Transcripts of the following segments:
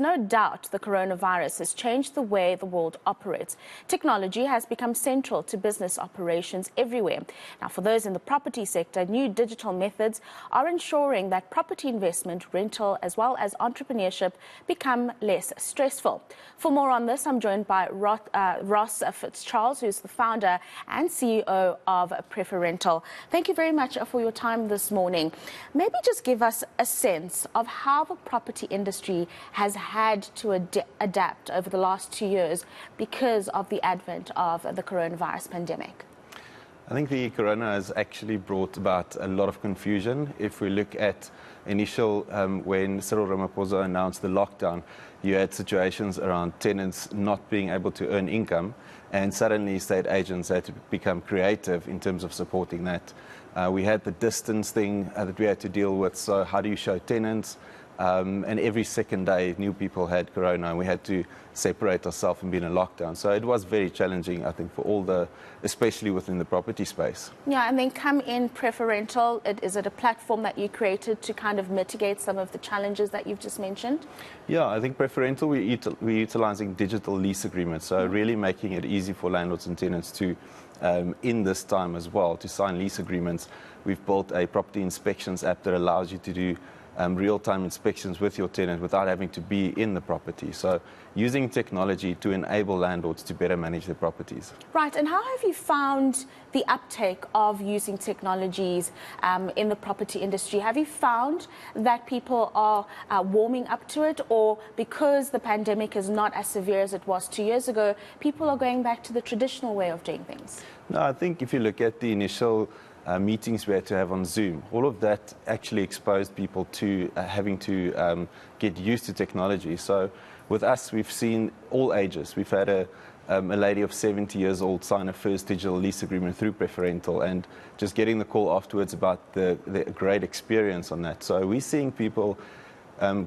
No doubt the coronavirus has changed the way the world operates. Technology has become central to business operations everywhere. Now, for those in the property sector, new digital methods are ensuring that property investment, rental, as well as entrepreneurship become less stressful. For more on this, I'm joined by Ross Fitzcharles, who's the founder and CEO of Preferential. Thank you very much for your time this morning. Maybe just give us a sense of how the property industry has had to adapt over the last 2 years because of the advent of the coronavirus pandemic. I think the corona has actually brought about a lot of confusion. If we look at initial, when Cyril Ramaphosa announced the lockdown, you had situations around tenants not being able to earn income, and suddenly estate agents had to become creative in terms of supporting that. We had the distance thing that we had to deal with, so how do you show tenants? And every second day, new people had corona, and we had to separate ourselves and be in a lockdown. So it was very challenging, I think, for especially within the property space. Yeah, and then come in Preferential. Is it a platform that you created to kind of mitigate some of the challenges that you've just mentioned? Yeah, I think Preferential, we're utilizing digital lease agreements, so really making it easy for landlords and tenants to, in this time as well, to sign lease agreements. We've built a property inspections app that allows you to do real-time inspections with your tenant without having to be in the property. So using technology to enable landlords to better manage their properties. Right, and how have you found the uptake of using technologies in the property industry? Have you found that people are warming up to it, or because the pandemic is not as severe as it was 2 years ago, people are going back to the traditional way of doing things? No, I think if you look at the initial meetings we had to have on Zoom, all of that actually exposed people to having to get used to technology. So with us, we've seen all ages. We've had a lady of 70 years old sign her first digital lease agreement through Preferential, and just getting the call afterwards about the great experience on that. So we're seeing people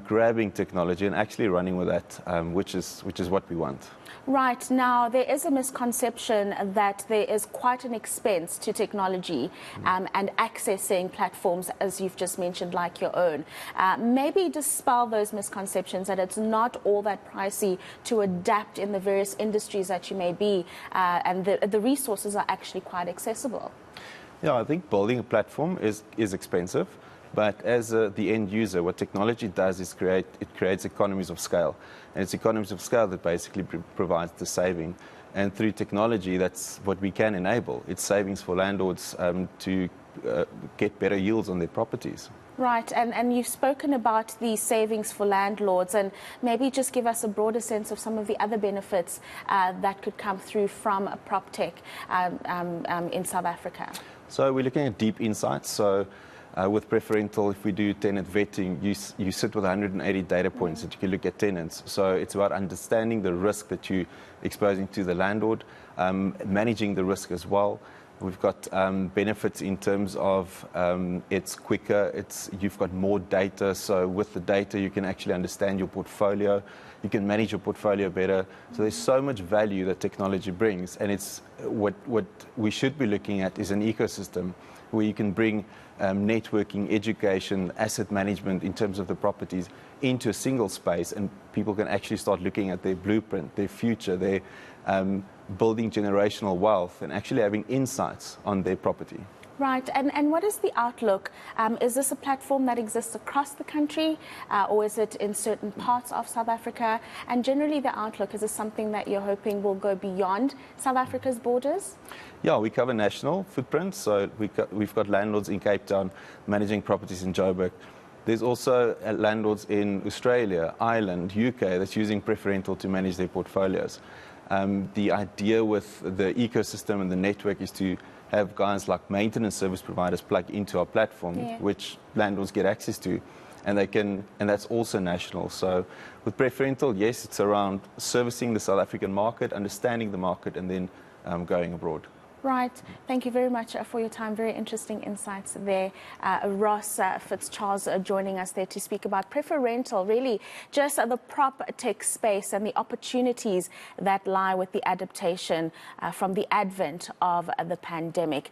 grabbing technology and actually running with that, which is what we want. Right, now there is a misconception that there is quite an expense to technology and accessing platforms, as you've just mentioned, like your own. Maybe dispel those misconceptions that it's not all that pricey to adapt in the various industries that you may be, and the resources are actually quite accessible. Yeah, I think building a platform is expensive. But as the end user, what technology does is it creates economies of scale. And it's economies of scale that basically provides the saving. And through technology, that's what we can enable. It's savings for landlords to get better yields on their properties. Right, and you've spoken about the savings for landlords, and maybe just give us a broader sense of some of the other benefits that could come through from a prop tech in South Africa. So we're looking at deep insights. So with Preferential, if we do tenant vetting, you sit with 180 data points that you can look at tenants. So it's about understanding the risk that you're exposing to the landlord, managing the risk as well. We've got benefits in terms of it's quicker, you've got more data, so with the data you can actually understand your portfolio, you can manage your portfolio better. So there's so much value that technology brings, and it's what we should be looking at is an ecosystem where you can bring networking, education, asset management in terms of the properties into a single space, and people can actually start looking at their blueprint, their future, their building generational wealth, and actually having insights on their property. Right, and what is the outlook? Is this a platform that exists across the country, or is it in certain parts of South Africa? And generally the outlook, is this something that you're hoping will go beyond South Africa's borders? Yeah, we cover national footprints, so we've got landlords in Cape Town managing properties in Joburg. There's also landlords in Australia, Ireland, UK that's using Preferential to manage their portfolios. The idea with the ecosystem and the network is to have guys like maintenance service providers plug into our platform, which landlords get access to, and that's also national. So with Preferential, yes, it's around servicing the South African market, understanding the market, and then going abroad. Right. Thank you very much for your time. Very interesting insights there. Ross Fitzcharles joining us there to speak about Preferential, really just the prop tech space and the opportunities that lie with the adaptation from the advent of the pandemic.